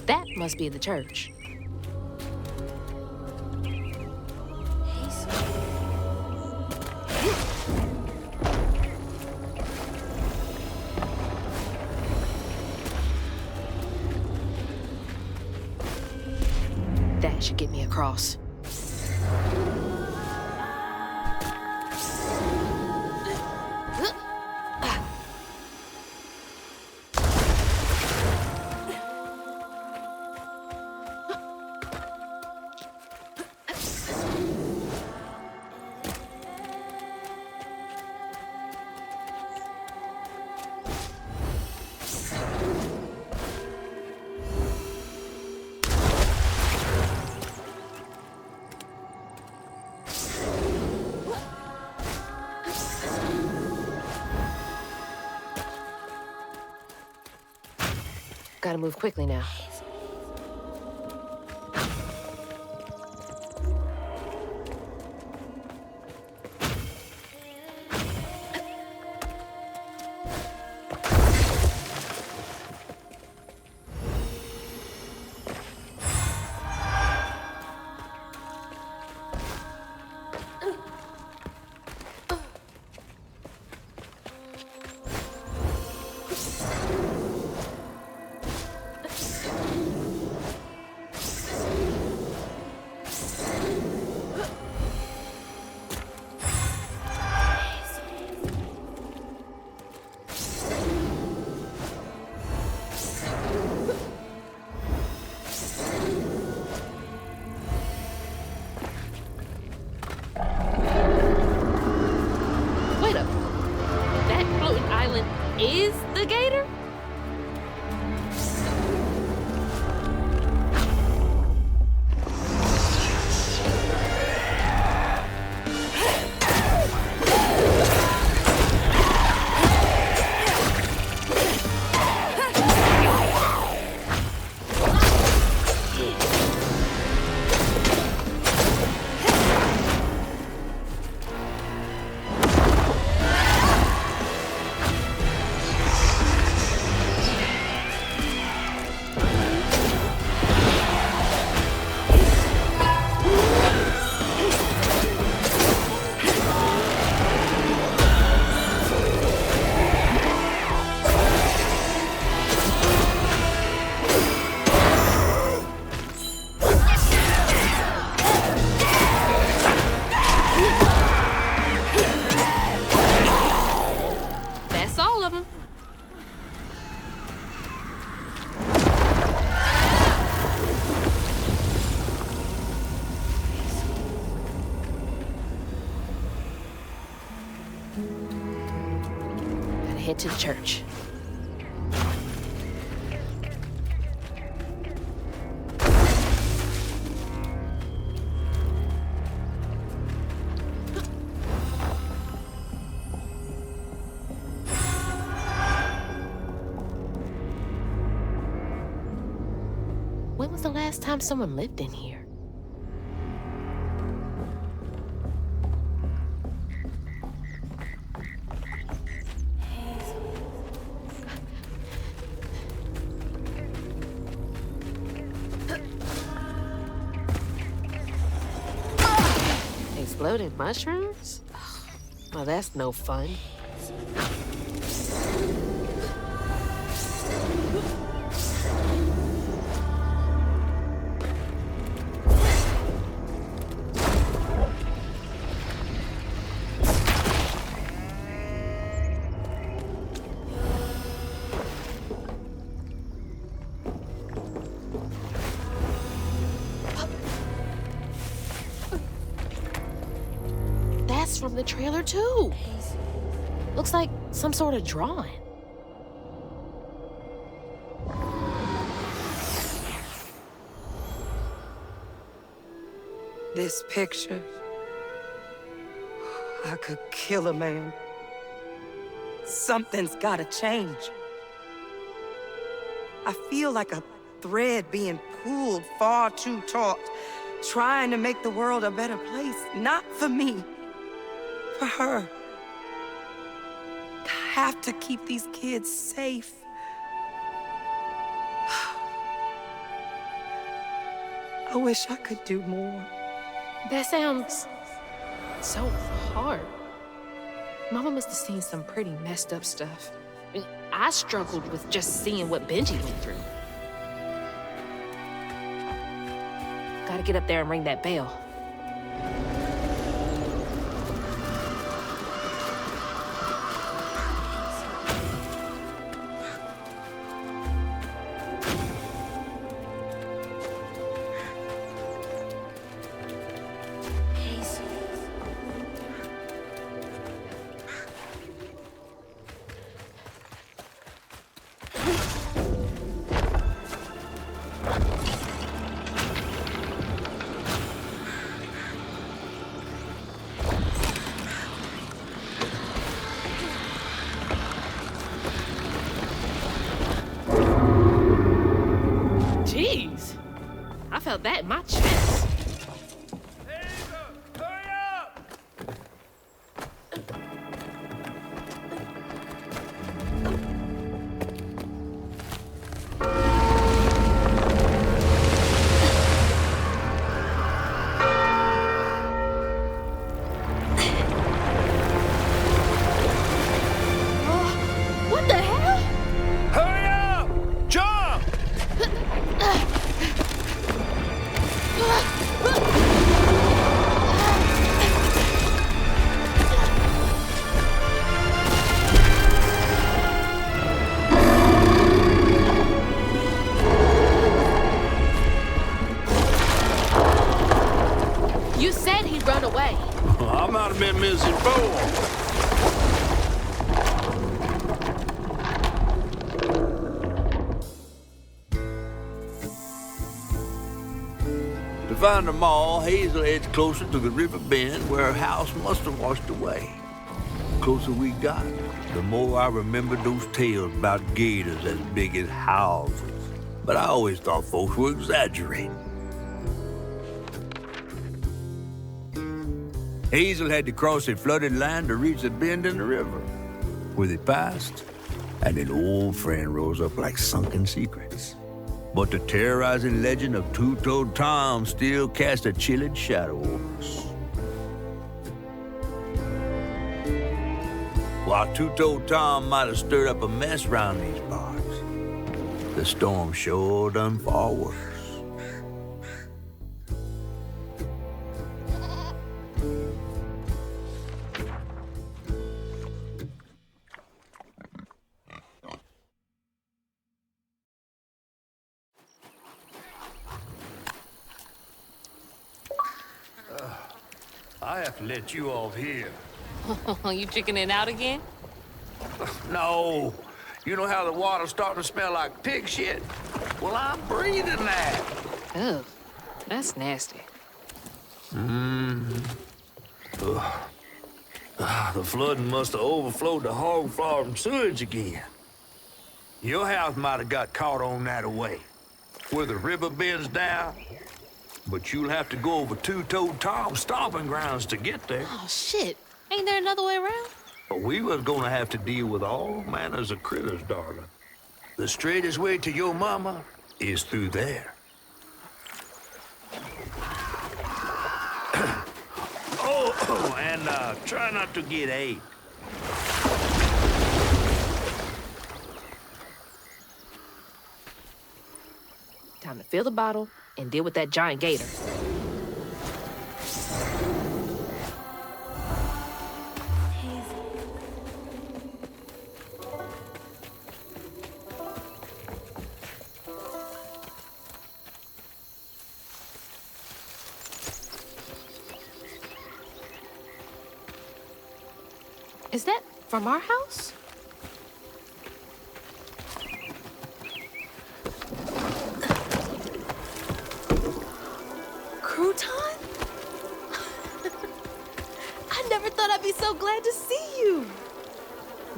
That must be the church. That should get me across. Gotta move quickly now. Is the gator? Head to the church. When was the last time someone lived in here? Exploded mushrooms? Well, that's no fun. From the trailer too. Looks like some sort of drawing. This picture, I could kill a man. Something's gotta change. I feel like a thread being pulled far too taut, trying to make the world a better place, not for me. For her. I have to keep these kids safe. I wish I could do more. That sounds so hard. Mama must have seen some pretty messed up stuff. I struggled with just seeing what Benji went through. Gotta get up there and ring that bell. Jeez, I felt that in my chest. Hazel, hurry up! What the hell? Hurry up! Jump! You said he'd run away. I might have been misinformed. To find them all, Hazel heads closer to the river bend where her house must have washed away. The closer we got, the more I remembered those tales about gators as big as houses. But I always thought folks were exaggerating. Hazel had to cross a flooded land to reach the bend in the river. Where they passed, and an old friend rose up like sunken secrets. But the terrorizing legend of Two-Toed Tom still cast a chilling shadow over us. While Two-Toed Tom might have stirred up a mess round these parts, the storm sure done far worse. I have to let you off here. You chickening out again? No. You know how the water's starting to smell like pig shit? Well, I'm breathing that. Ugh, that's nasty. The flooding must have overflowed the hog farm sewage again. Your house might have got caught on that away, where the river bends down. But you'll have to go over Two-Toed Tom's stomping grounds to get there. Oh, shit. Ain't there another way around? But we was gonna have to deal with all manners of critters, darling. The straightest way to your mama is through there. And try not to get ate. Time to fill the bottle and deal with that giant gator. Is that from our house? Crouton? I never thought I'd be so glad to see you.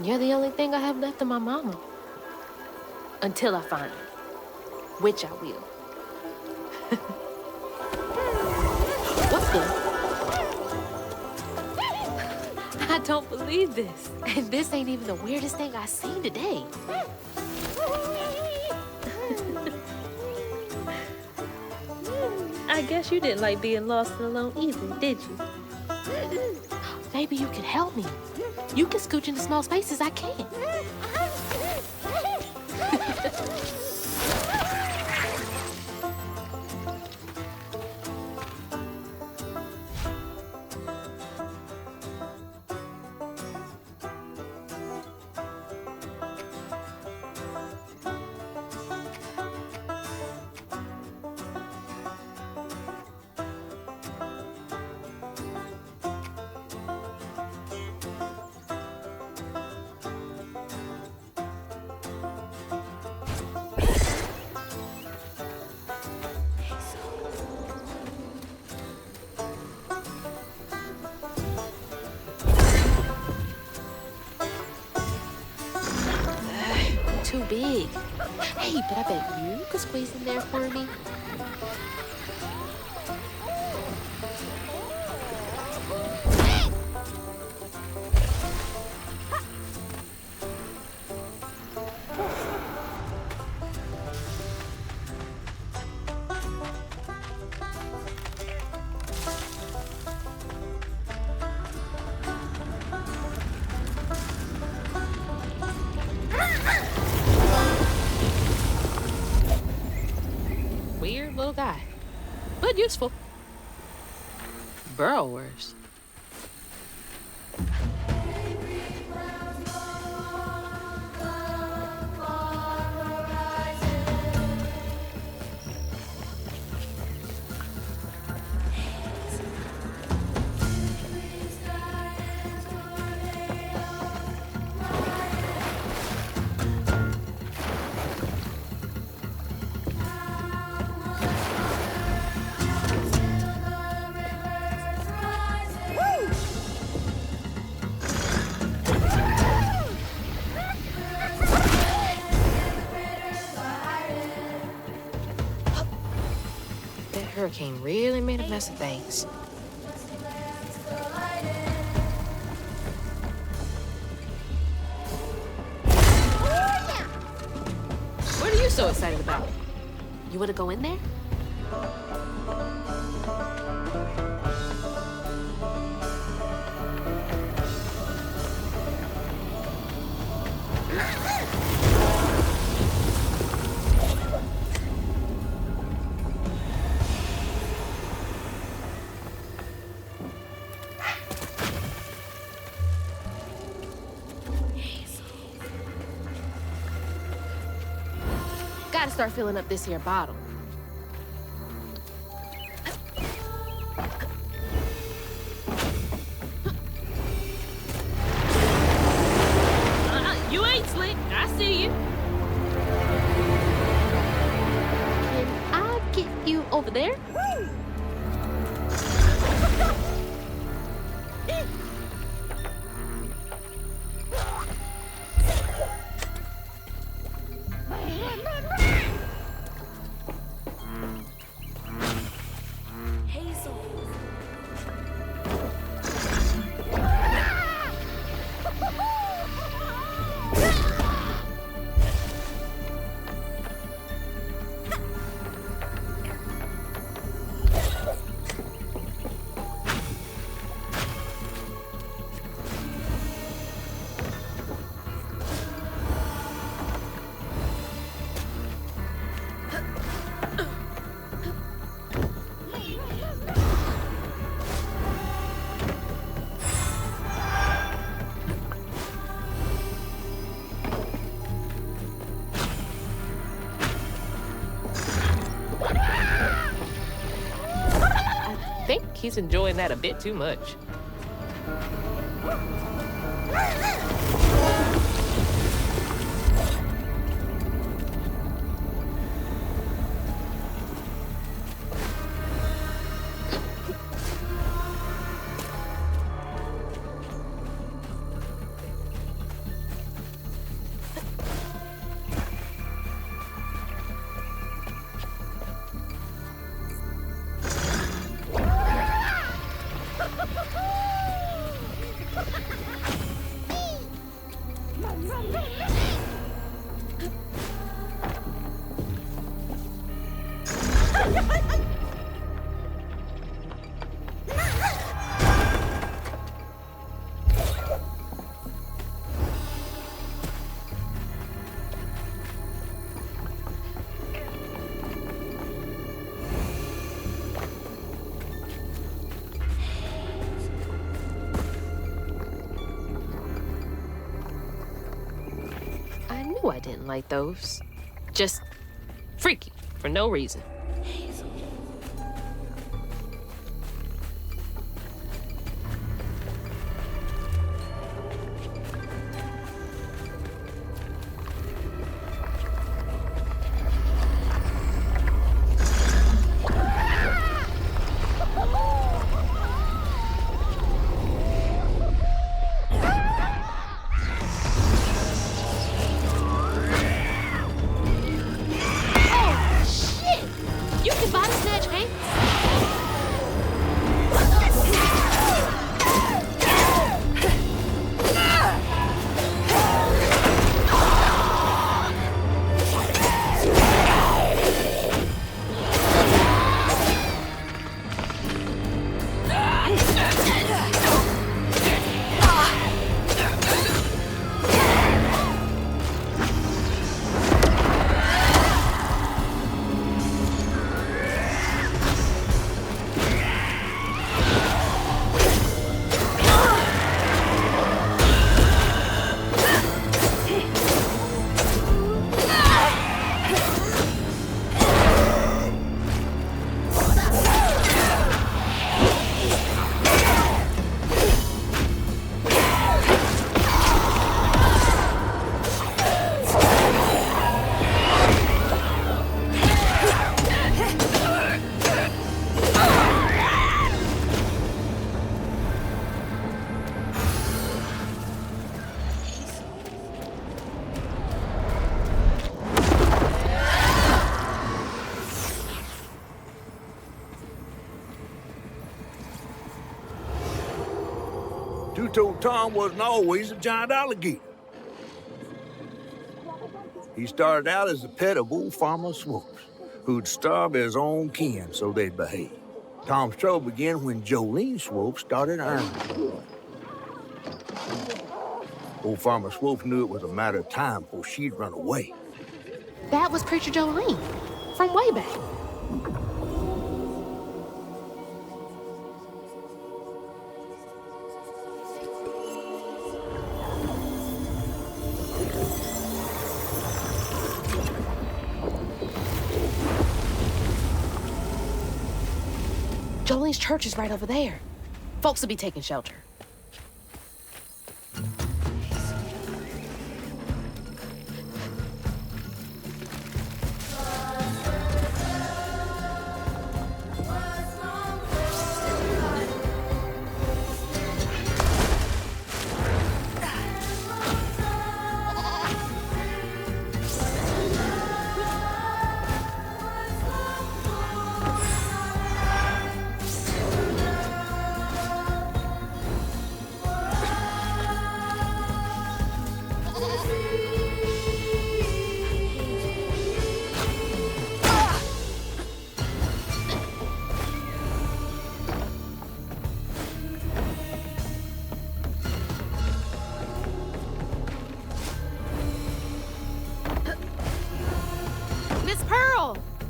You're the only thing I have left of my mama. Until I find her, which I will. What's the... I don't believe this. And this ain't even the weirdest thing I've seen today. I guess you didn't like being lost and alone either, did you? Maybe you could help me. You can scooch into small spaces I can't. Too big. Hey, but I bet you could squeeze in there for me. Weird little guy, but useful. Burrowers. Hurricane really made a mess of things. What are you so excited about? You want to go in there? Gotta start filling up this here bottle. You ain't slick. I see you. Can I get you over there? Hazel. I think he's enjoying that a bit too much. I didn't like those. Just freaky for no reason. Hazel. You can body snatch, Hank. Two-Toed Tom wasn't always a giant alligator. He started out as a pet of old Farmer Swope's, who'd starve his own kin so they'd behave. Tom's trouble began when Jolene Swope started ironing. Old Farmer Swope knew it was a matter of time before she'd run away. That was Preacher Jolene from way back. Jolene's church is right over there. Folks will be taking shelter.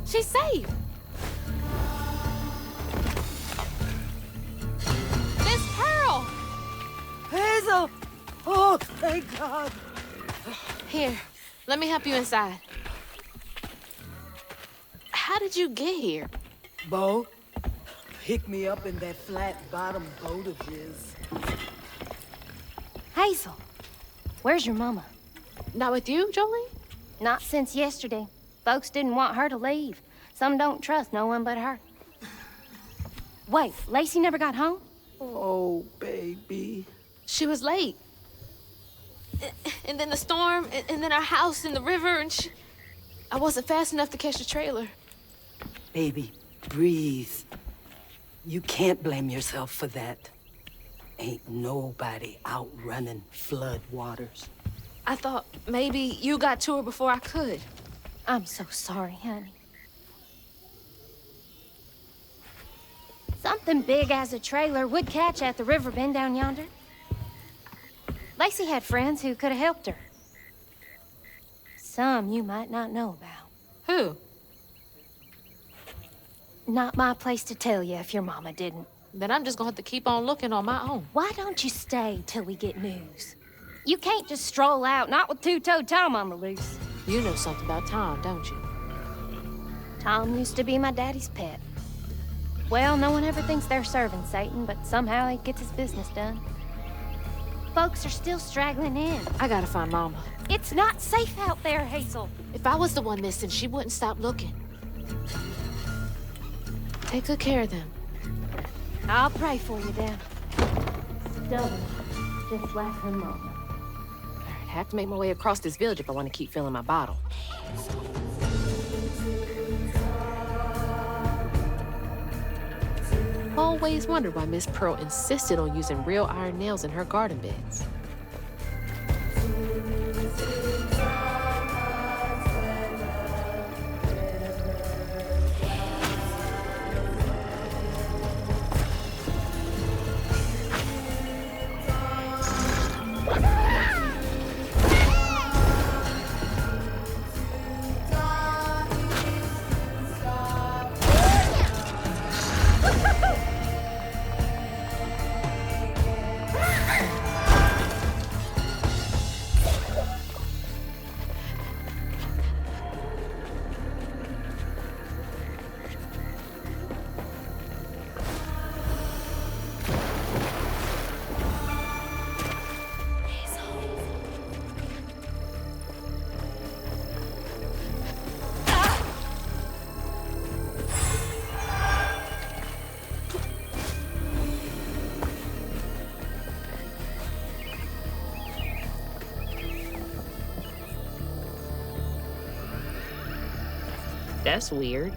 She's safe. Miss Pearl! Hazel! Oh, thank God. Here, let me help you inside. How did you get here? Bo, pick me up in that flat-bottom boat of his. Hazel, where's your mama? Not with you, Jolene? Not since yesterday. Folks didn't want her to leave. Some don't trust no one but her. Wait, Lacey never got home? Oh, baby. She was late. And then the storm, and then our house in the river, and I wasn't fast enough to catch the trailer. Baby, breathe. You can't blame yourself for that. Ain't nobody outrunning flood waters. I thought maybe you got to her before I could. I'm so sorry, honey. Something big as a trailer would catch at the river bend down yonder. Lacey had friends who could have helped her. Some you might not know about. Who? Not my place to tell you if your mama didn't. Then I'm just gonna have to keep on looking on my own. Why don't you stay till we get news? You can't just stroll out, not with two-toed Tom on the loose. You know something about Tom, don't you? Tom used to be my daddy's pet. Well, no one ever thinks they're serving Satan, but somehow he gets his business done. Folks are still straggling in. I gotta find Mama. It's not safe out there, Hazel. If I was the one missing, she wouldn't stop looking. Take good care of them. I'll pray for you then. Stubborn, just like her mama. I have to make my way across this village if I want to keep filling my bottle. Always wondered why Miss Pearl insisted on using real iron nails in her garden beds. That's weird.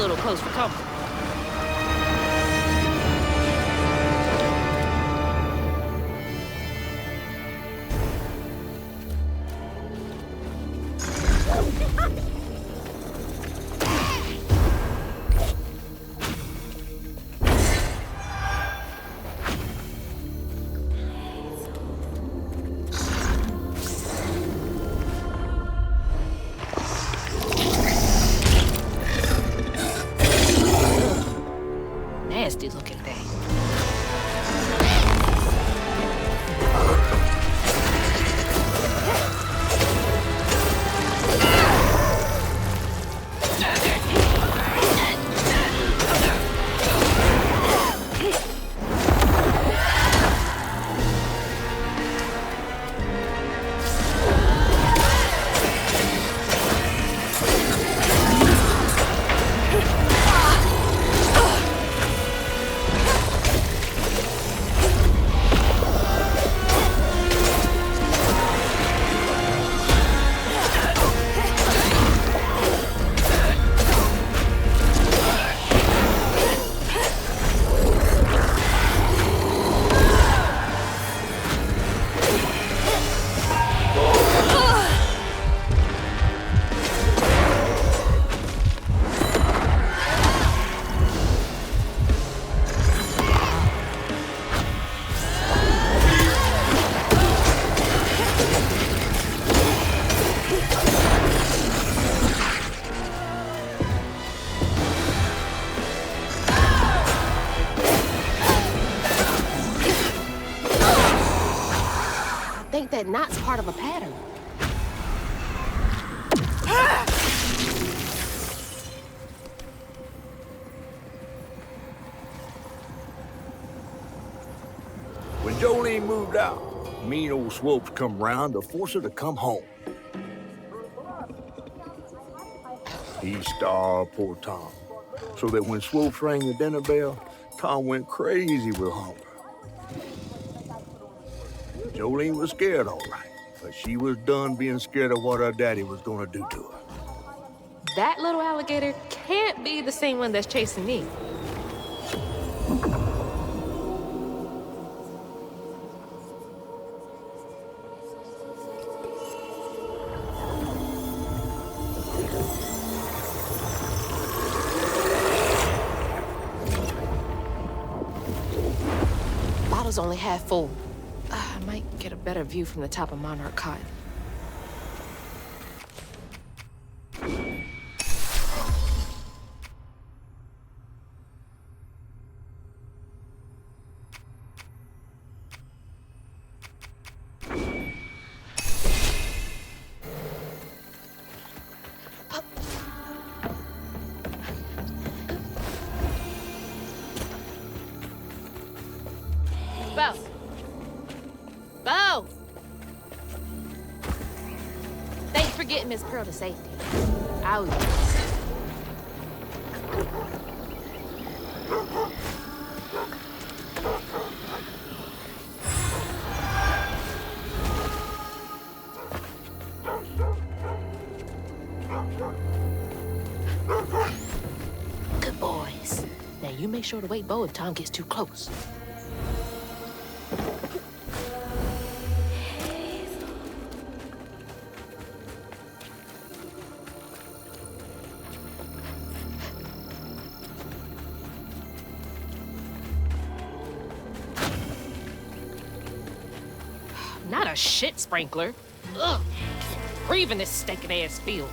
little close for comfort. Nasty looking thing. I think that knot's part of a pattern. When Jolene moved out, mean old Swopes come round to force her to come home. He starved poor Tom, so that when Swopes rang the dinner bell, Tom went crazy with hunger. Jolene was scared, all right, but she was done being scared of what her daddy was gonna do to her. That little alligator can't be the same one that's chasing me. Bottle's only half full. I might get a better view from the top of Monarch Cotton. Bo! Bo! Thanks for getting Miss Pearl to safety. I'll use this. Good boys. Now you make sure to wake Bo if Tom gets too close. Not a shit sprinkler. Ugh. Breathing this stinking ass field.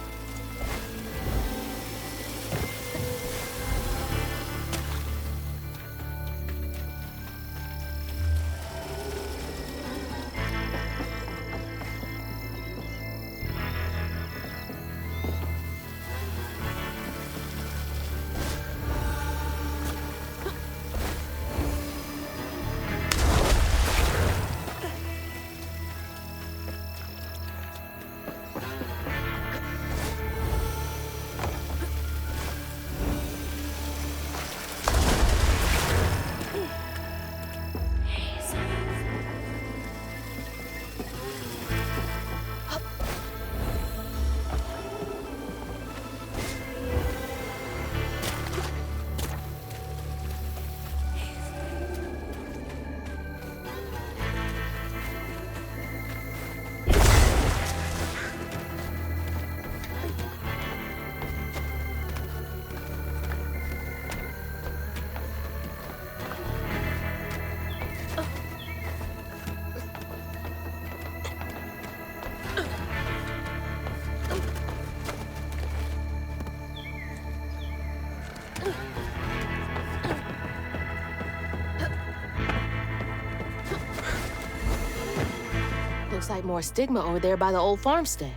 Looks like more stigma over there by the old farmstead.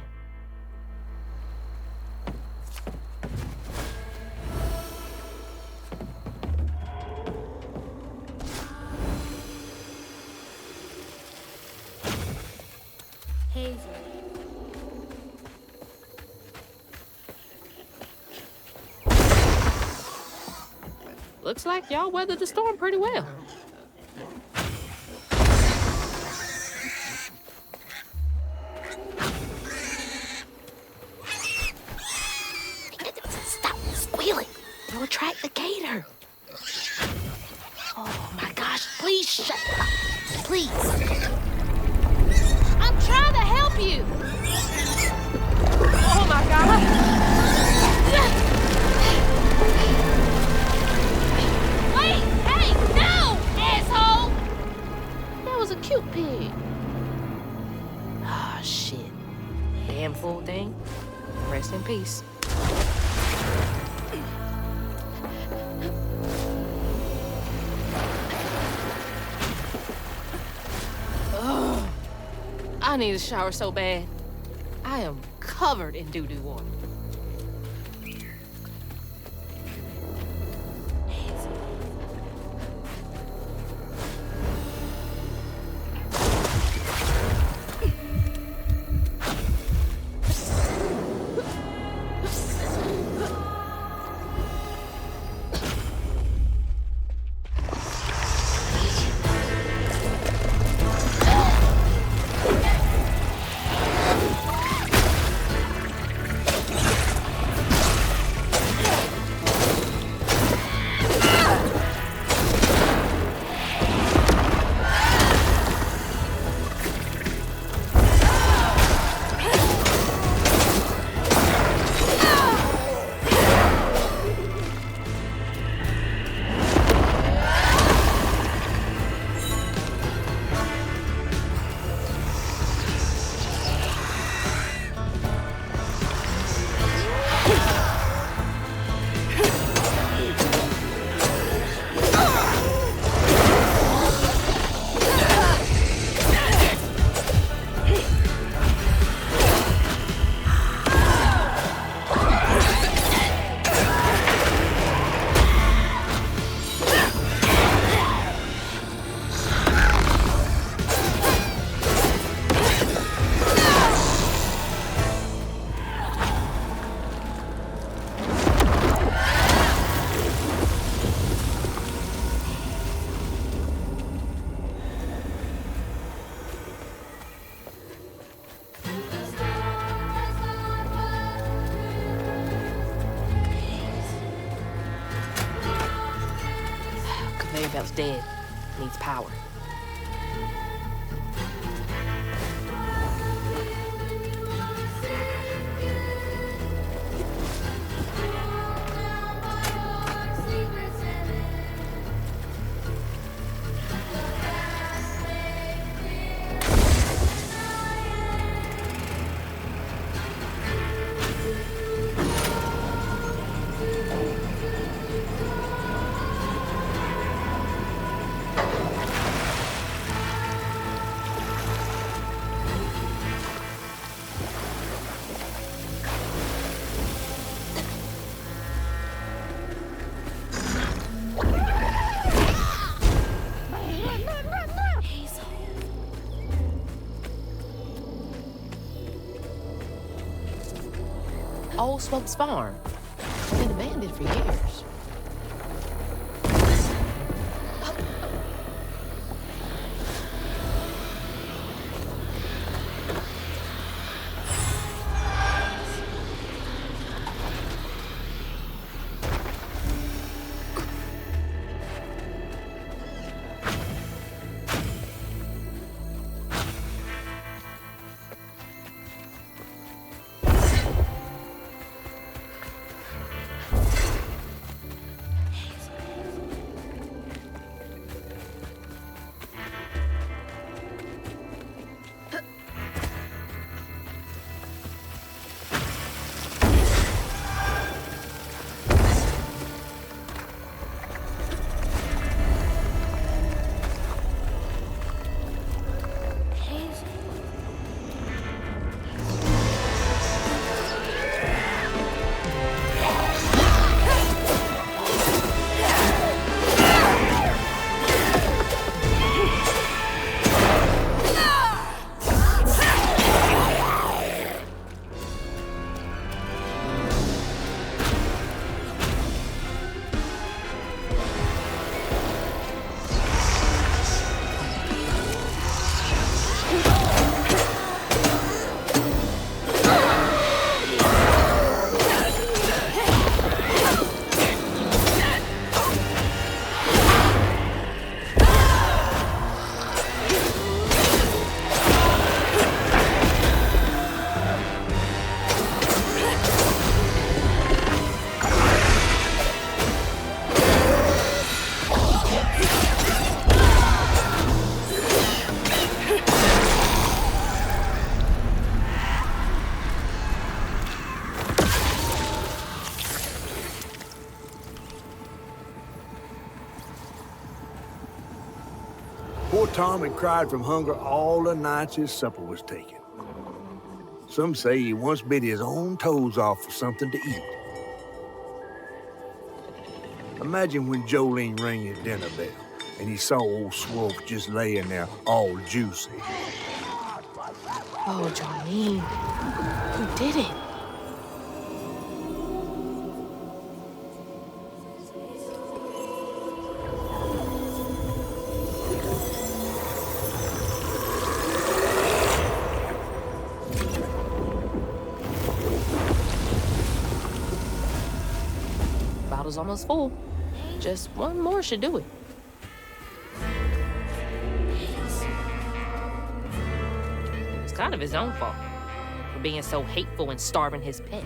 Hazel. Looks like y'all weathered the storm pretty well. Stop squealing. You'll attract the gator. Oh my gosh, please shut up. Please. I'm trying to help you. Oh my god. Wait! Hey! No! Asshole! That was a cute pig. Ah, shit. Handful thing. Rest in peace. Ugh. I need a shower so bad. I am covered in doo-doo water. Conveyor belt's dead. Needs power. Old Smokes Farm. Been abandoned for years. Poor Tom had cried from hunger all the nights his supper was taken. Some say he once bit his own toes off for something to eat. Imagine when Jolene rang his dinner bell and he saw old Swolf just laying there all juicy. Oh, Jolene. Who did it? Bottle's almost full. Just one more should do it. It's kind of his own fault for being so hateful and starving his pet.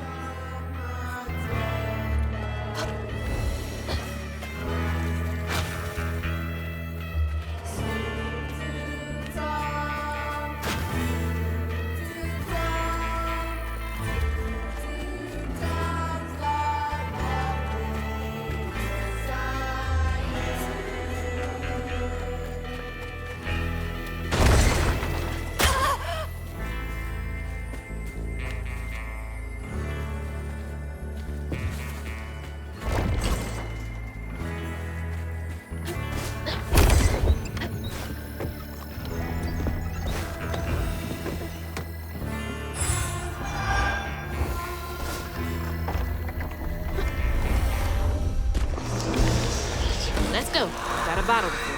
Let's go. Got a bottle to fill.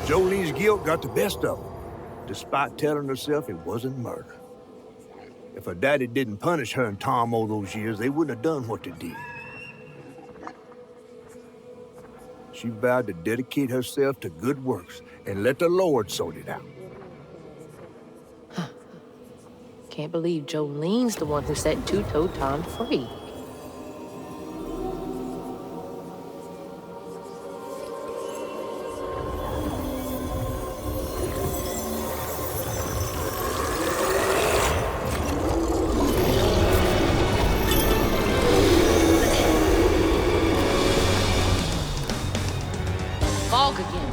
Jolene's guilt got the best of her, despite telling herself it wasn't murder. If her daddy didn't punish her and Tom all those years, they wouldn't have done what they did. She vowed to dedicate herself to good works and let the Lord sort it out. Can't believe Jolene's the one who set Two-Toed Tom free. Fog again.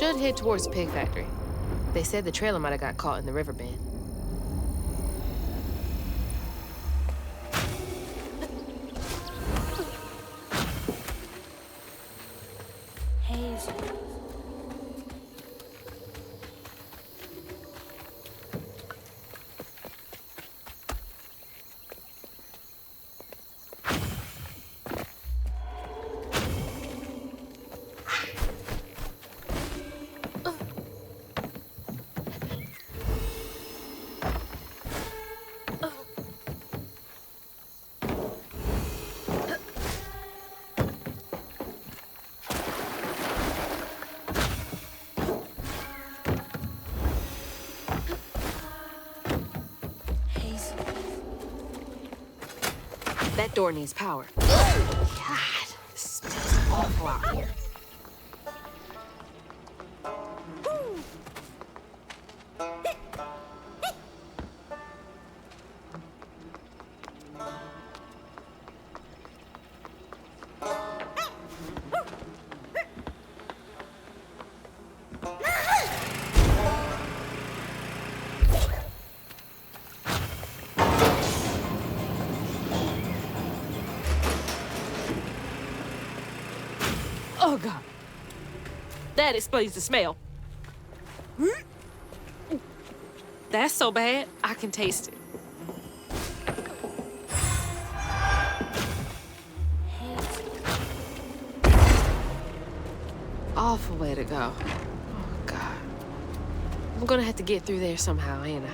should head towards the pig factory. They said the trailer might have got caught in the river bend. Hazel. That door needs power. God, this smells awful out here. Oh, God. That explains the smell. That's so bad, I can taste it. Awful way to go. Oh, God. I'm gonna have to get through there somehow, ain't I?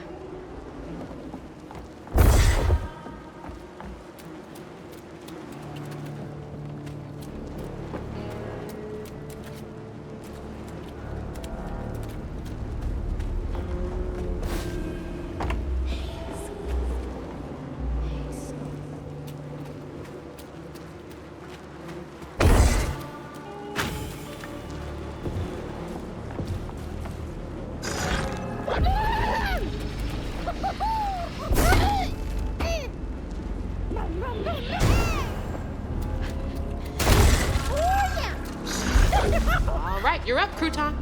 All right, you're up, Crouton.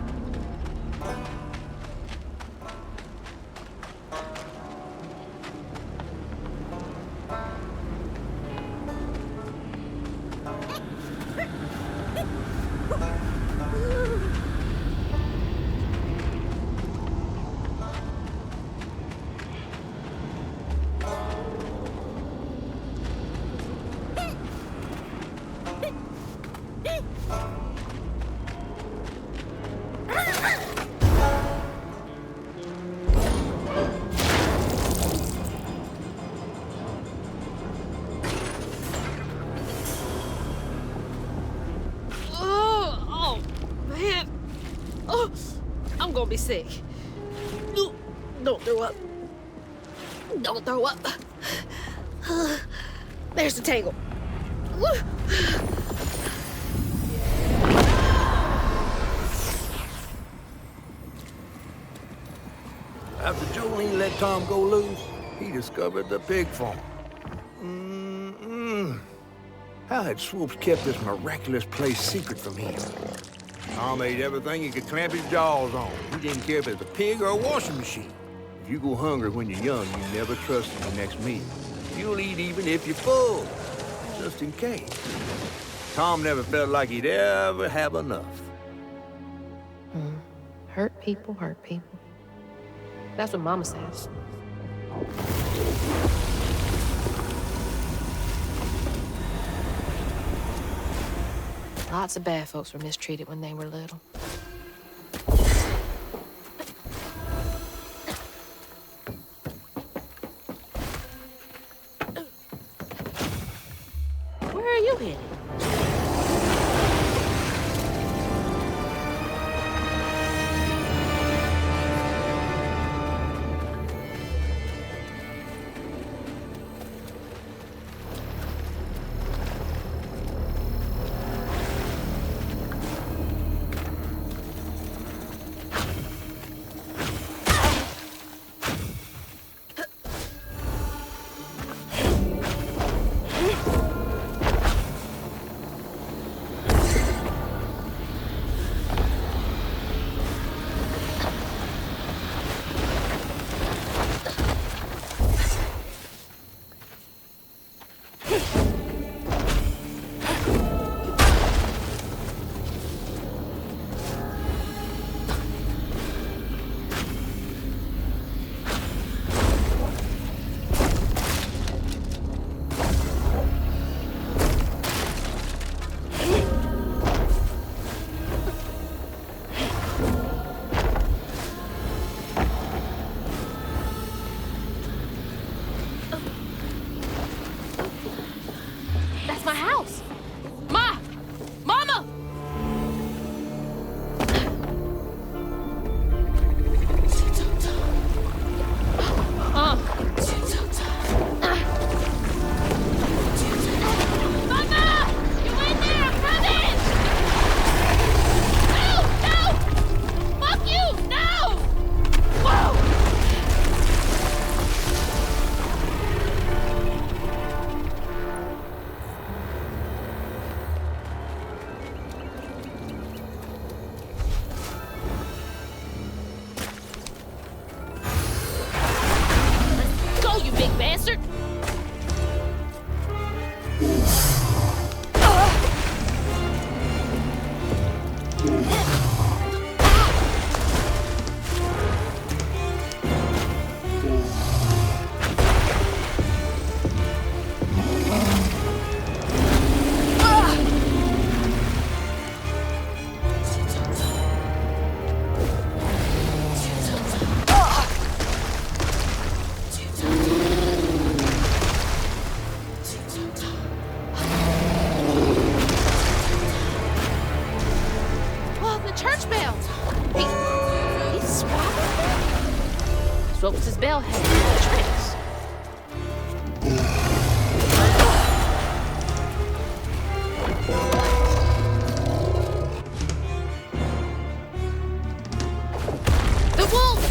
I'm gonna be sick. Don't throw up. Don't throw up. There's the tangle. After Jolene let Tom go loose, he discovered the pig farm. How had Swoops kept this miraculous place secret from him? Tom ate everything he could clamp his jaws on. He didn't care if it was a pig or a washing machine. If you go hungry when you're young, you never trust your next meal. You'll eat even if you're full, just in case. Tom never felt like he'd ever have enough. Hurt people, hurt people. That's what Mama says. Lots of bad folks were mistreated when they were little. Where are you headed? Tricks. The wolf!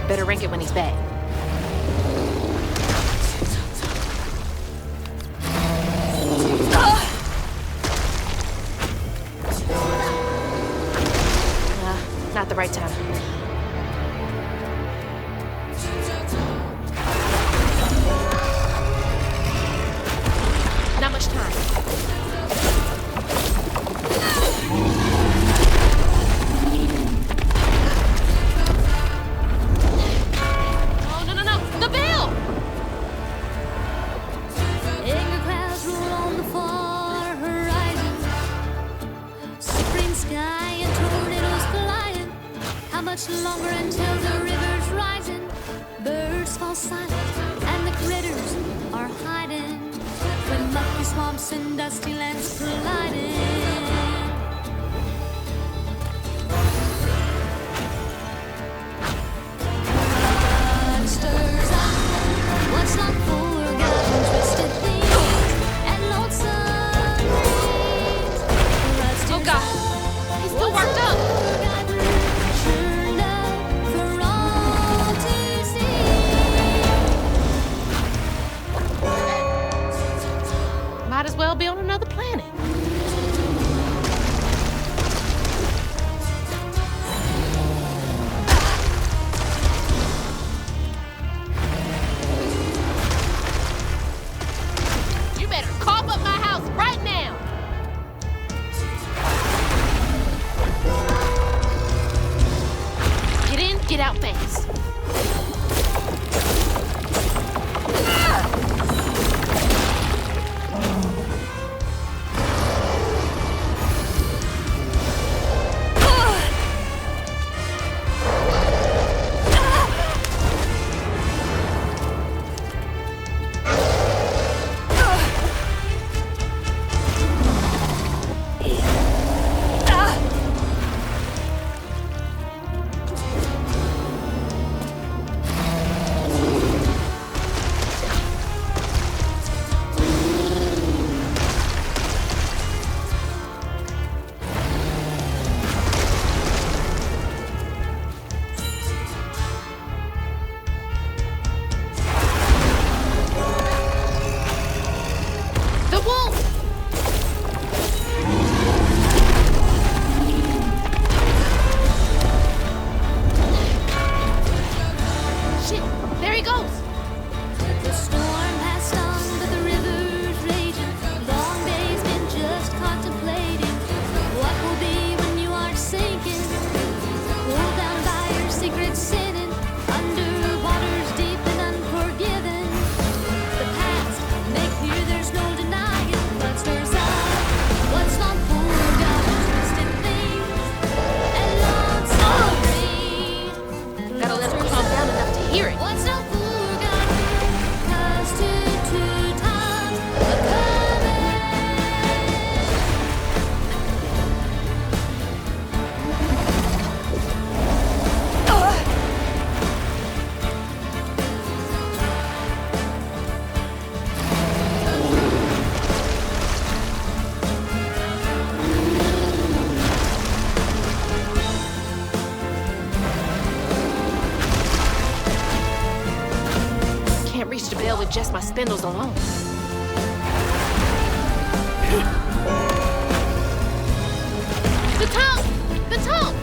Better rank it when he's back. Not the right time. Not much time. Oh, no. The bell! Angry clouds roll on the far horizon. Spring sky and tornadoes colliding. How much longer until the river's rising? Birds fall silent and the critters are hiding. When mucky swamps and dusty lands colliding. Blood stirs up what's not forgotten, twisted things and lonesome dreams. Blood stirs Oh, God. He's still worked up. Turned up for all to see. Might as well be on another planet. You better cough up my house right now. Get in, get out fast. The wolf! Shit, there he goes. The storm has stung, but the river's raging. Long days been just contemplating what will be when you are sinking. Pulled down by your secret sinning, under waters deep and unforgiven. The past make clear there's no denying. Blood stirs up what's not forgotten, twisted things and lonesome dreams. Gotta let him calm down enough to hear it. What's not forgotten, 'cause two times a coming. Can't reach the bell with just my spindles alone. The tongue! The tongue!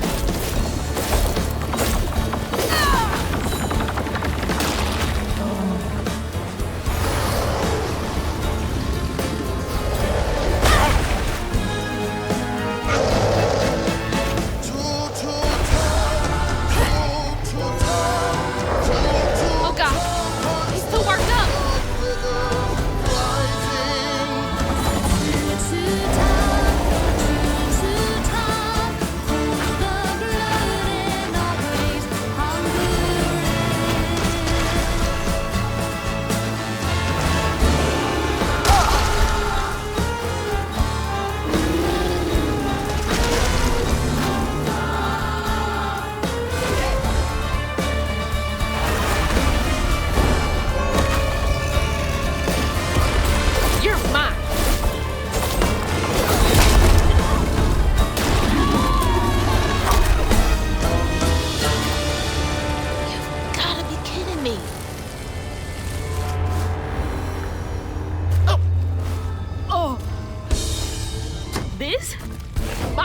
Oh, God. He's still worked up. Too tired, too tired, hold the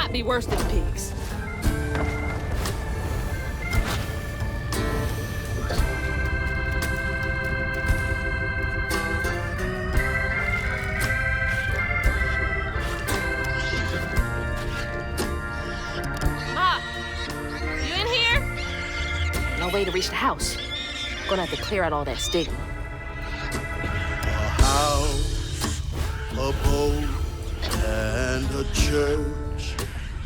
might be worse than pigs. Ma, you in here? No way to reach the house. Gonna have to clear out all that stigma. A house, a boat, and a church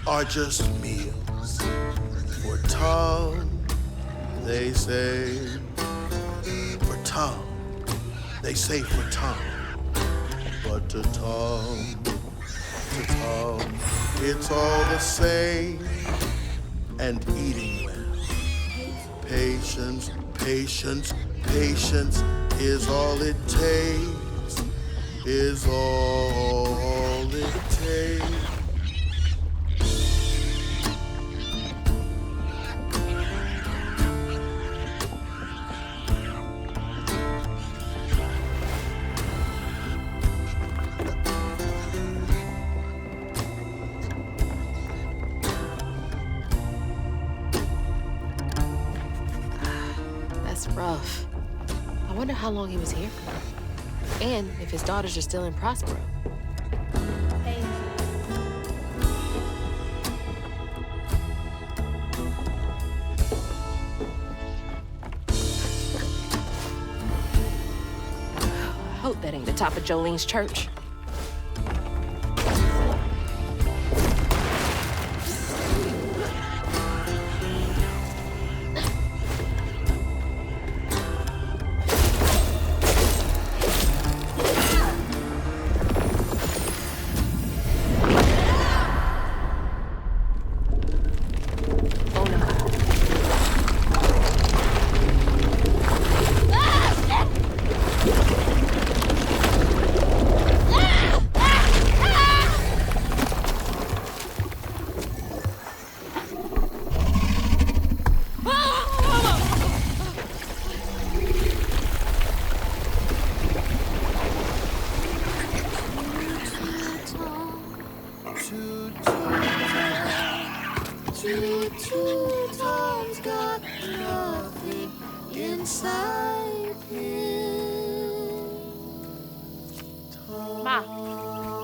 are just meals for Tom, they say. For Tom, they say for Tom. But to Tom, it's all the same. And eating well. Patience, patience, patience is all it takes. Is all it takes. That's rough. I wonder how long he was here for. And if his daughters are still in Prospero. I hope that ain't the top of Jolene's church. Tom's got nothing inside him. Ma,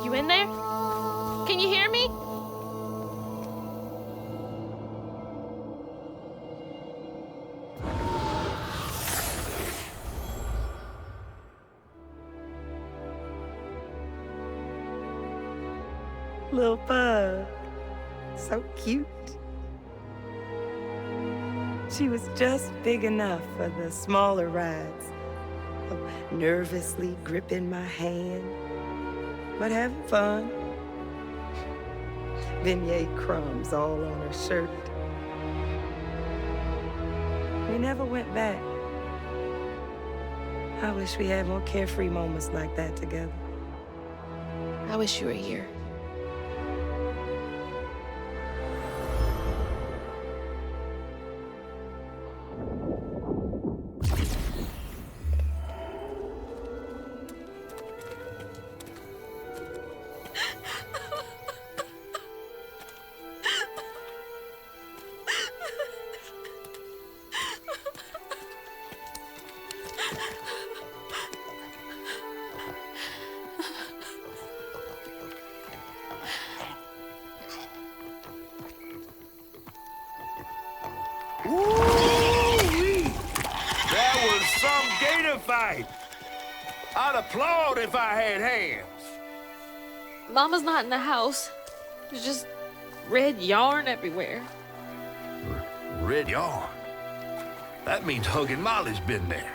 you in there? Can you hear me? Little bug. So cute. She was just big enough for the smaller rides. Nervously gripping my hand, but having fun. Beignet crumbs all on her shirt. We never went back. I wish we had more carefree moments like that together. I wish you were here. Woo-wee! That was some gator fight. I'd applaud if I had hands. Mama's not in the house. There's just red yarn everywhere. Red yarn. That means Huggin' Molly's been there.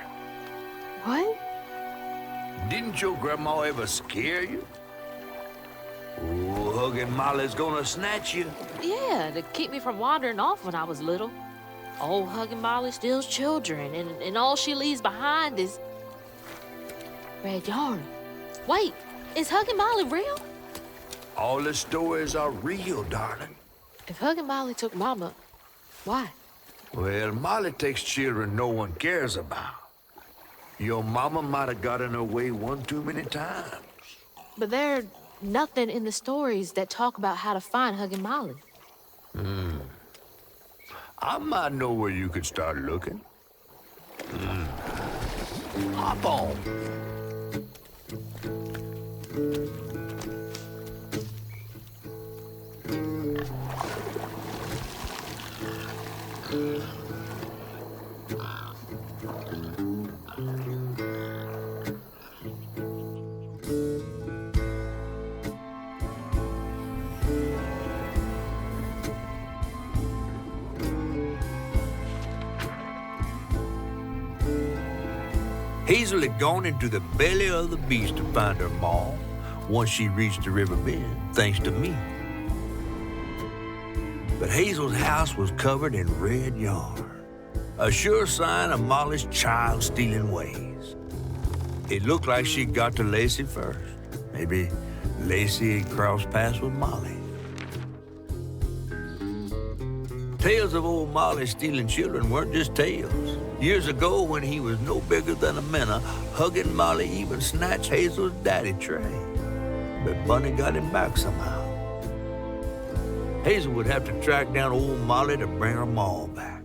What? Didn't your grandma ever scare you? Oh, Huggin' Molly's gonna snatch you. Yeah, to keep me from wandering off when I was little. Old Huggin' Molly steals children, and all she leaves behind is red yarn. Wait, is Huggin' Molly real? All the stories are real, darling. If Huggin' Molly took Mama, why? Well, Molly takes children no one cares about. Your mama might have gotten away one too many times. But they're nothing in the stories that talk about how to find Huggin' Molly. I might know where you could start looking. Hop on. Hazel had gone into the belly of the beast to find her ma once she reached the river bend, thanks to me. But Hazel's house was covered in red yarn, a sure sign of Molly's child-stealing ways. It looked like she got to Lacey first. Maybe Lacey had crossed paths with Molly. Tales of old Molly stealing children weren't just tales. Years ago, when he was no bigger than a minnow, Huggin' Molly even snatched Hazel's daddy tray. But Bunny got him back somehow. Hazel would have to track down old Molly to bring her ma back.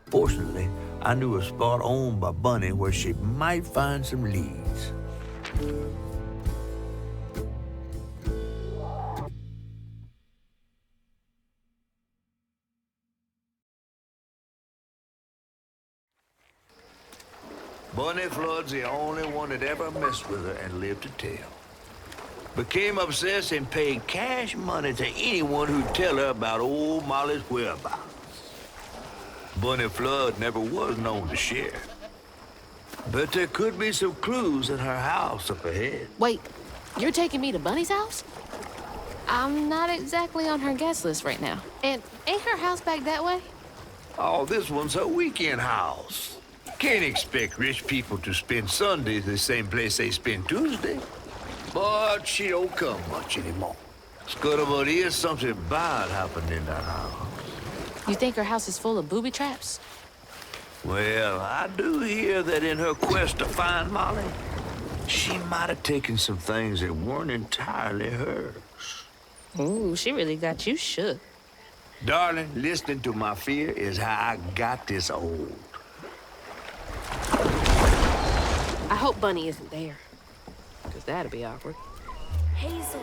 Fortunately, I knew a spot owned by Bunny where she might find some leads. Bunny Flood's the only one that ever messed with her and lived to tell. Became obsessed and paid cash money to anyone who'd tell her about old Molly's whereabouts. Bunny Flood never was known to share. But there could be some clues in her house up ahead. Wait, you're taking me to Bunny's house? I'm not exactly on her guest list right now. And ain't her house back that way? Oh, this one's her weekend house. Can't expect rich people to spend Sundays the same place they spend Tuesday. But she don't come much anymore. Scuttlebutt is something bad happened in that house. You think her house is full of booby traps? Well, I do hear that in her quest to find Molly, she might have taken some things that weren't entirely hers. Ooh, she really got you shook. Darling, listening to my fear is how I got this old. I hope Bunny isn't there, because that'd be awkward. Hazel.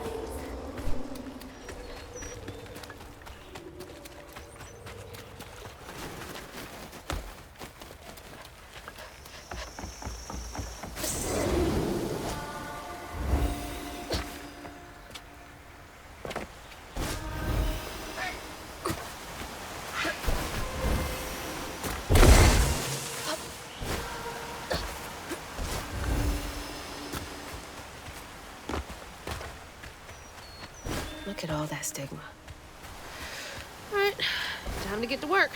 Look at all that stigma. All right, time to get to work.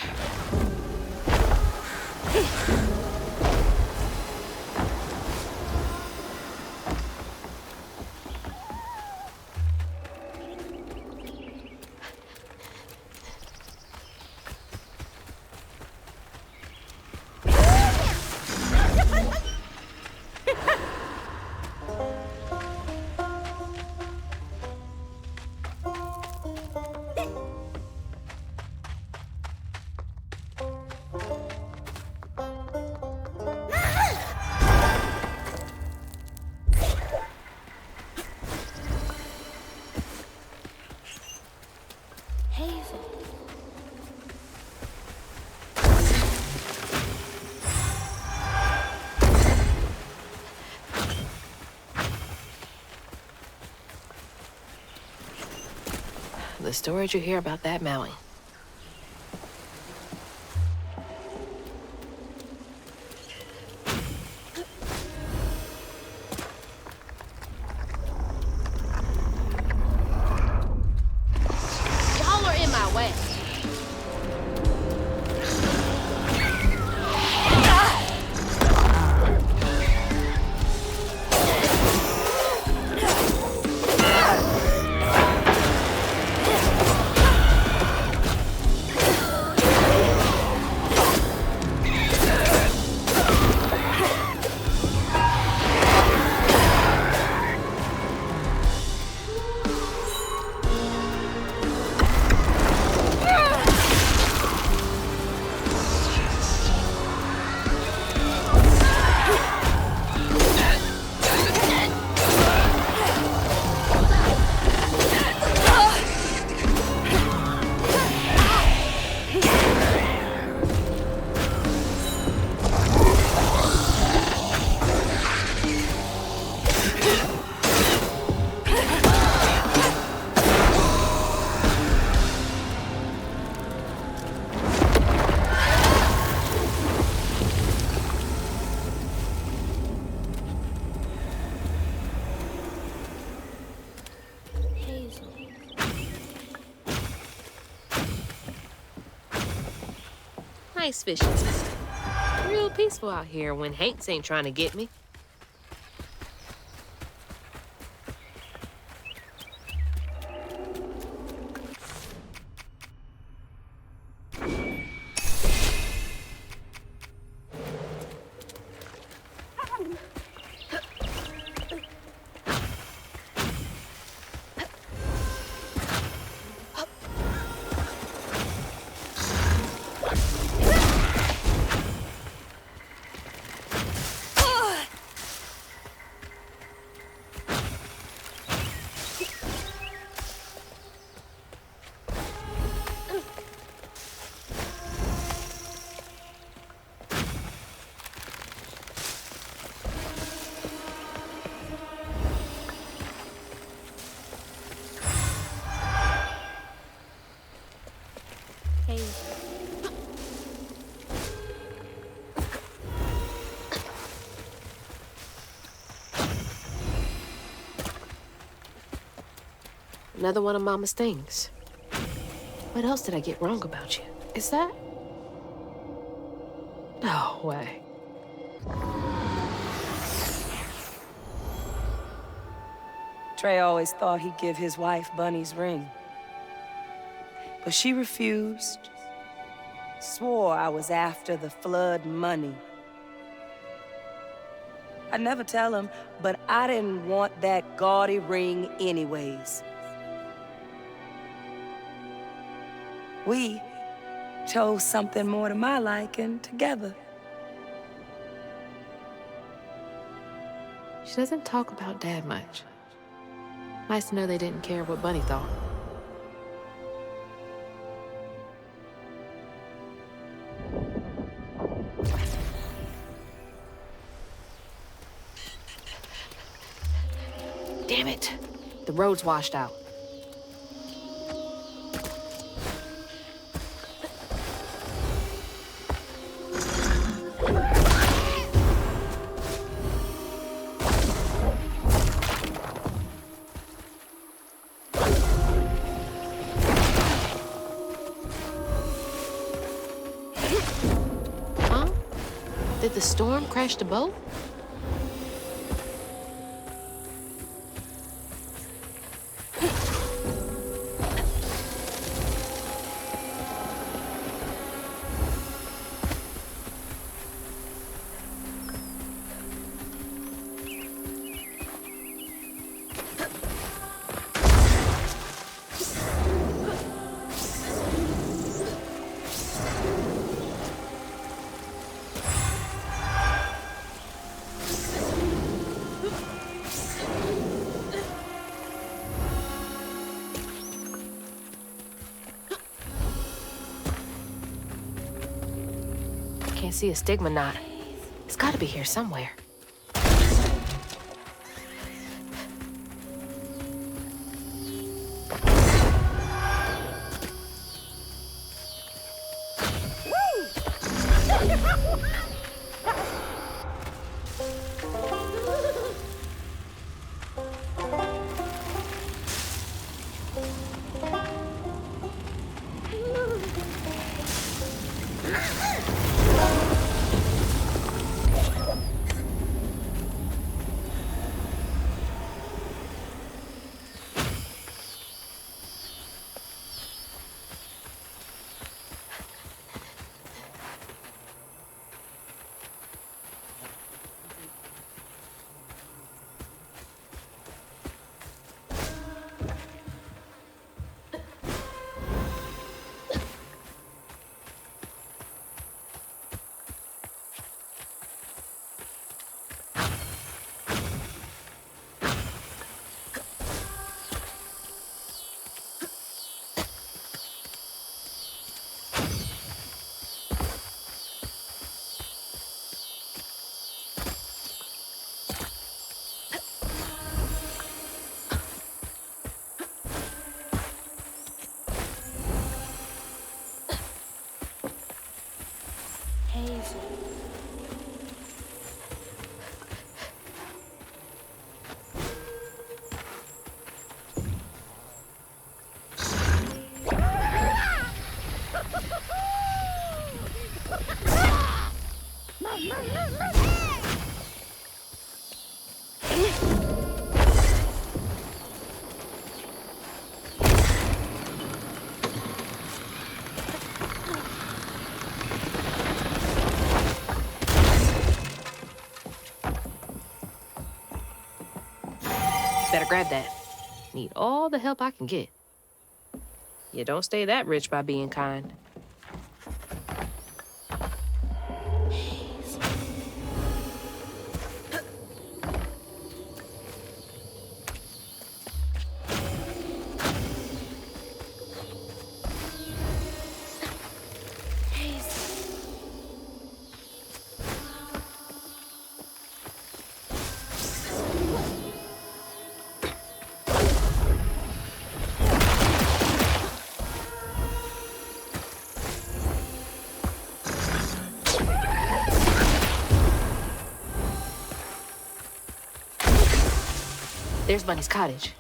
The stories you hear about that Maui. Y'all are in my way. Nice fishing. Real peaceful out here when Hanks ain't trying to get me. Another one of Mama's things. What else did I get wrong about you? Is that? No way. Trey always thought he'd give his wife Bunny's ring. But she refused. Swore I was after the flood money. I'd never tell him, but I didn't want that gaudy ring anyways. We chose something more to my liking together. She doesn't talk about Dad much. Nice to know they didn't care what Bunny thought. Damn it! The road's washed out. Huh? Did the storm crash the boat? Can't see a stigma knot. It's gotta be here somewhere. Better grab that. Need all the help I can get. You don't stay that rich by being kind. There's Bunny's cottage.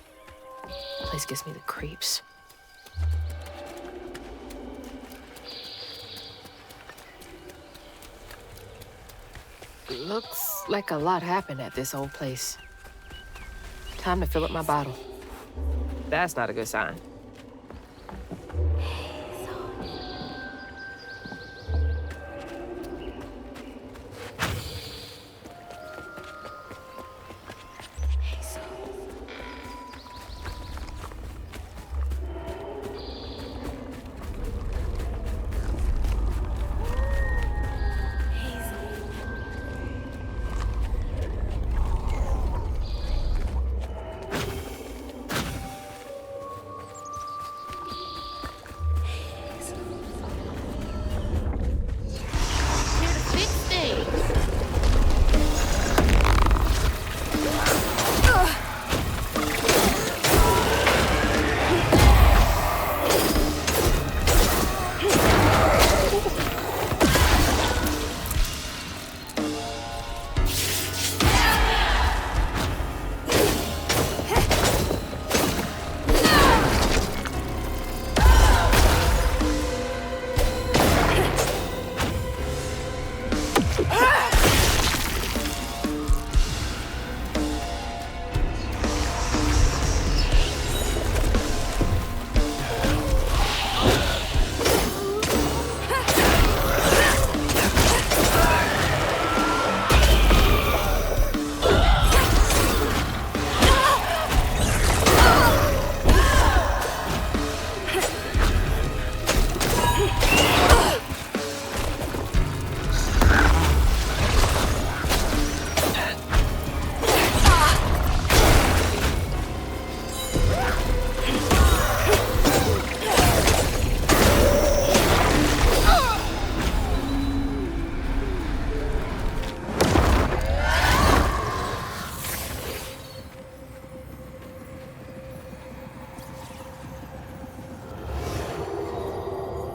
Place gives me the creeps. Looks like a lot happened at this old place. Time to fill up my bottle. That's not a good sign.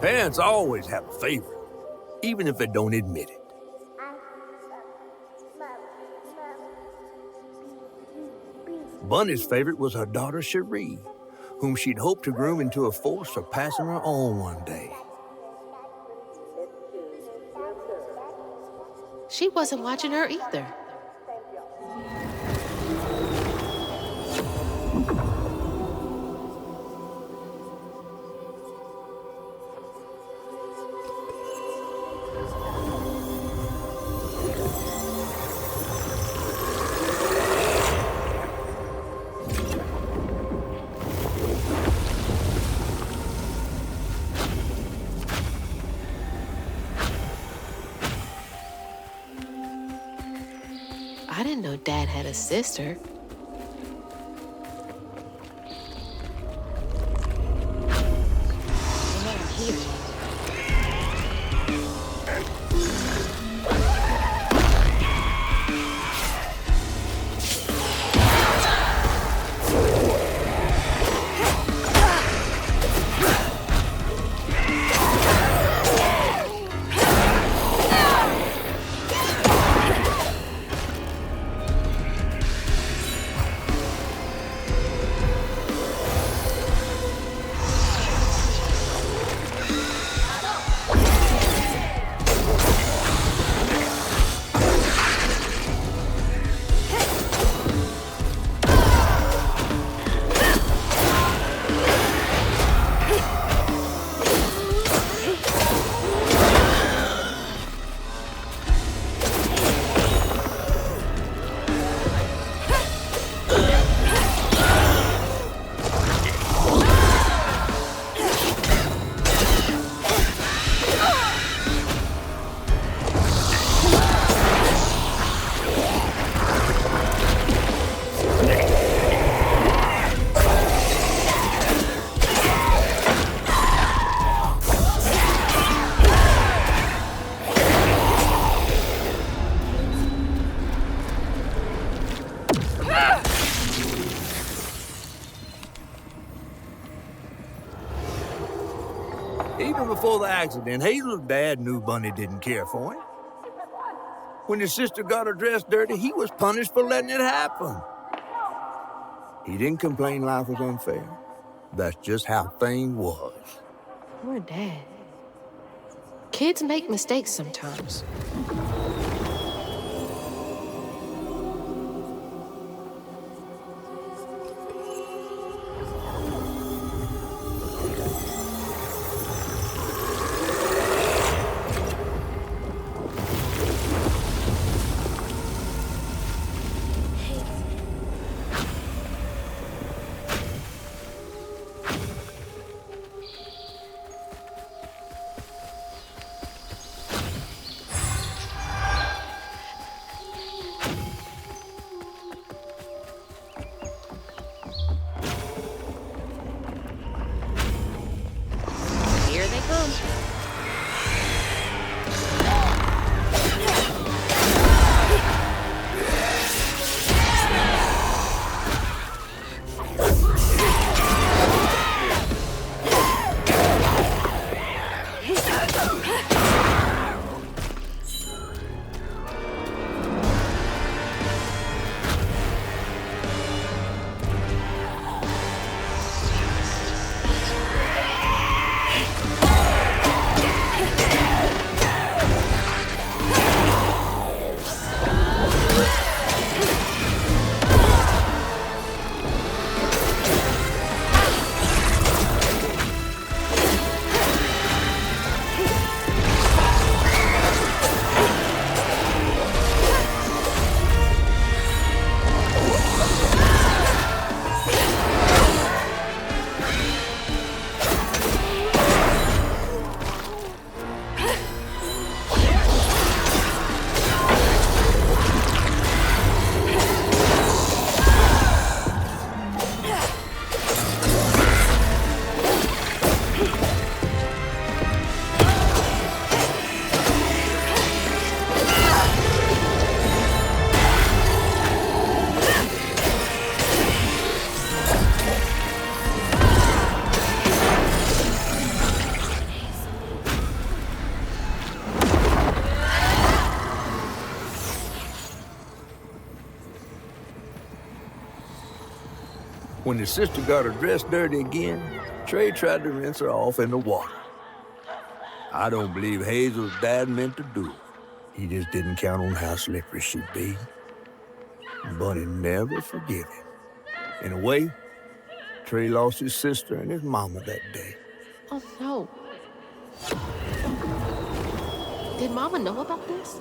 Parents always have a favorite, even if they don't admit it. Bunny's favorite was her daughter Cherie, whom she'd hoped to groom into a force surpassing her own one day. She wasn't watching her either. I didn't know Dad had a sister. Even before the accident, Hazel's dad knew Bunny didn't care for him. When his sister got her dress dirty, he was punished for letting it happen. He didn't complain life was unfair. That's just how things was. Poor Dad. Kids make mistakes sometimes. When his sister got her dress dirty again, Trey tried to rinse her off in the water. I don't believe Hazel's dad meant to do it. He just didn't count on how slippery she'd be. Bunny never forgave him. In a way, Trey lost his sister and his mama that day. Oh, no. Did Mama know about this?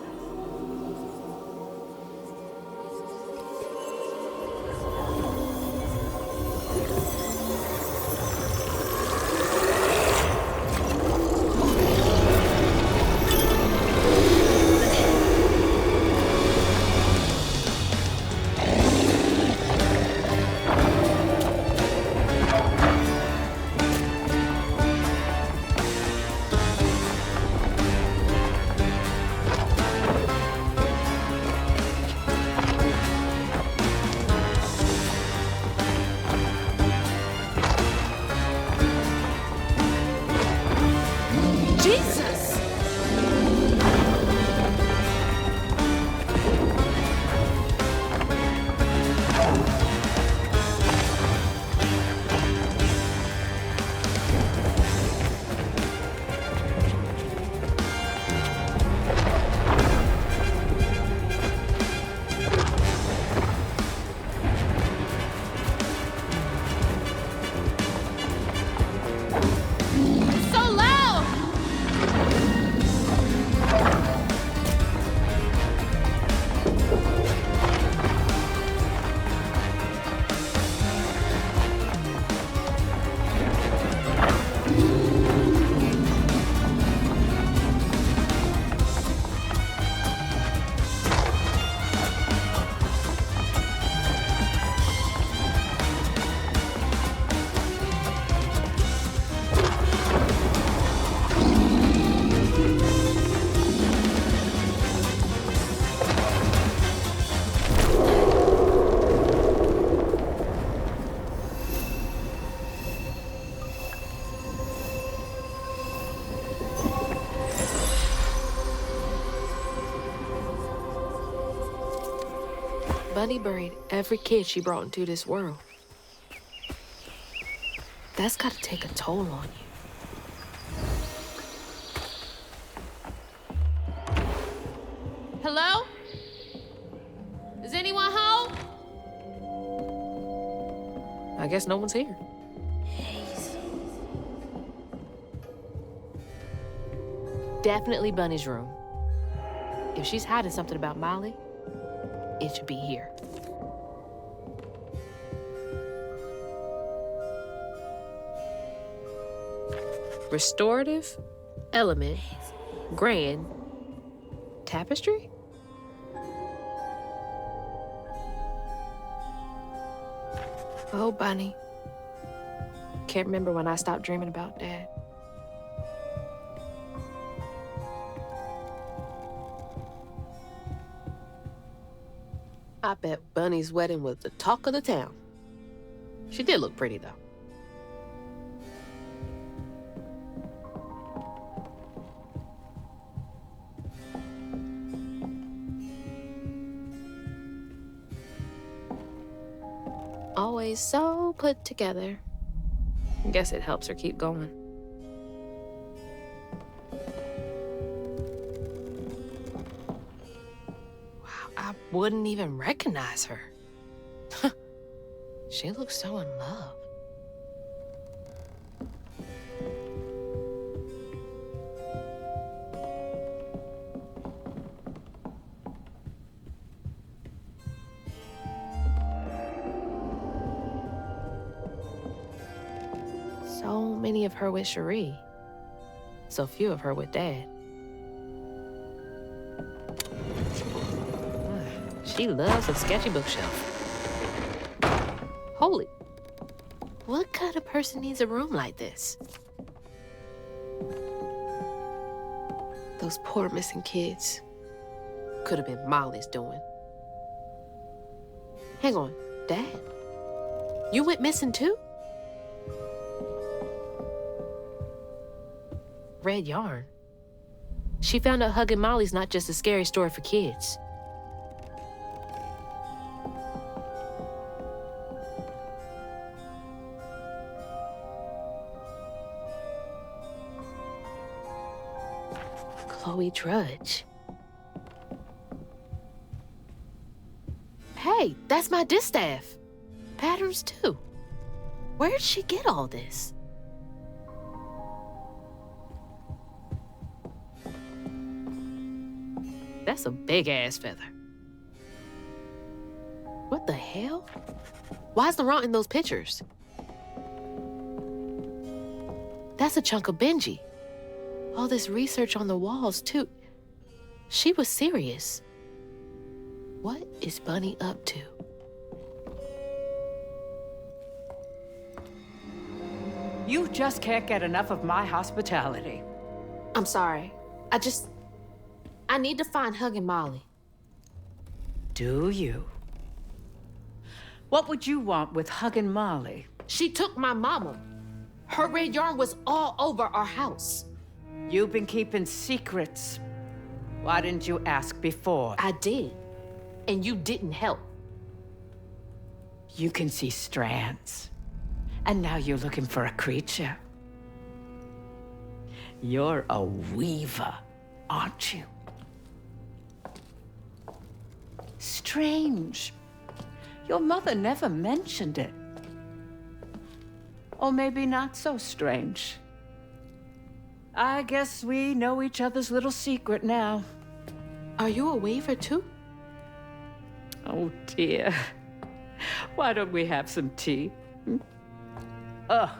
Bunny buried every kid she brought into this world. That's gotta take a toll on you. Hello? Is anyone home? I guess no one's here. Definitely Bunny's room. If she's hiding something about Molly, it should be here. Restorative, element, grand, tapestry? Oh, Bunny. Can't remember when I stopped dreaming about Dad. I bet Bunny's wedding was the talk of the town. She did look pretty, though. Always so put together. I guess it helps her keep going. Wow, I wouldn't even recognize her. She looks so in love. So many of her with Cherie. So few of her with Dad. She loves a sketchy bookshelf. Holy, what kind of person needs a room like this? Those poor missing kids. Could have been Molly's doing. Hang on, Dad? You went missing too? Red yarn. She found out hugging Molly's not just a scary story for kids. Chloe Drudge. Hey, that's my distaff. Patterns too. Where'd she get all this? That's a big-ass feather. What the hell? Why's Laurent in those pictures? That's a chunk of Benji. All this research on the walls, too. She was serious. What is Bunny up to? You just can't get enough of my hospitality. I'm sorry. I need to find Huggin' Molly. Do you? What would you want with Huggin' Molly? She took my mama. Her red yarn was all over our house. You've been keeping secrets. Why didn't you ask before? I did, and you didn't help. You can see strands. And now you're looking for a creature. You're a weaver, aren't you? Strange. Your mother never mentioned it. Or maybe not so strange. I guess we know each other's little secret now. Are you a weaver too? Oh dear. Why don't we have some tea? Oh,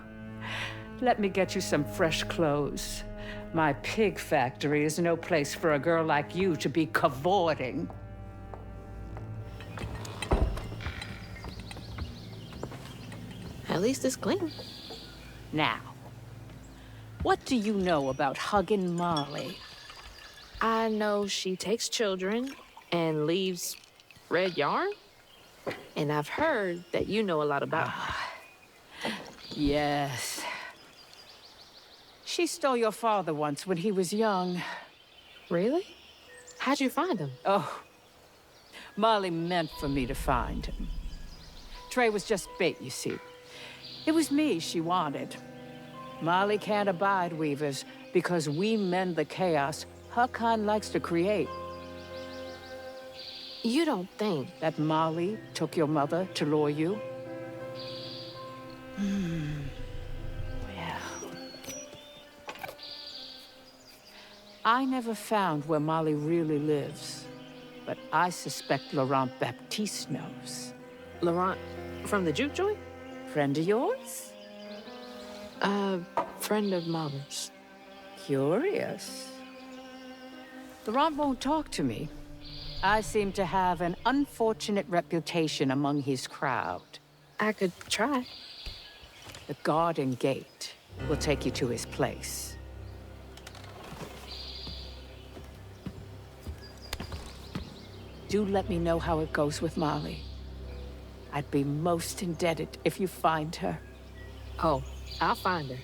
let me get you some fresh clothes. My pig factory is no place for a girl like you to be cavorting. At least it's clean. Now, what do you know about Huggin' Molly? I know she takes children and leaves red yarn. And I've heard that you know a lot about her. Yes. She stole your father once when he was young. Really? How'd you find him? Oh, Molly meant for me to find him. Trey was just bait, you see. It was me she wanted. Molly can't abide weavers because we mend the chaos her kind likes to create. You don't think That Molly took your mother to lure you? Well... I never found where Molly really lives, but I suspect Laurent Baptiste knows. Laurent from the juke joint? Friend of yours? Friend of Mama's. Curious. Laurent won't talk to me. I seem to have an unfortunate reputation among his crowd. I could try. The garden gate will take you to his place. Do let me know how it goes with Molly. I'd be most indebted if you find her. Oh, I'll find her.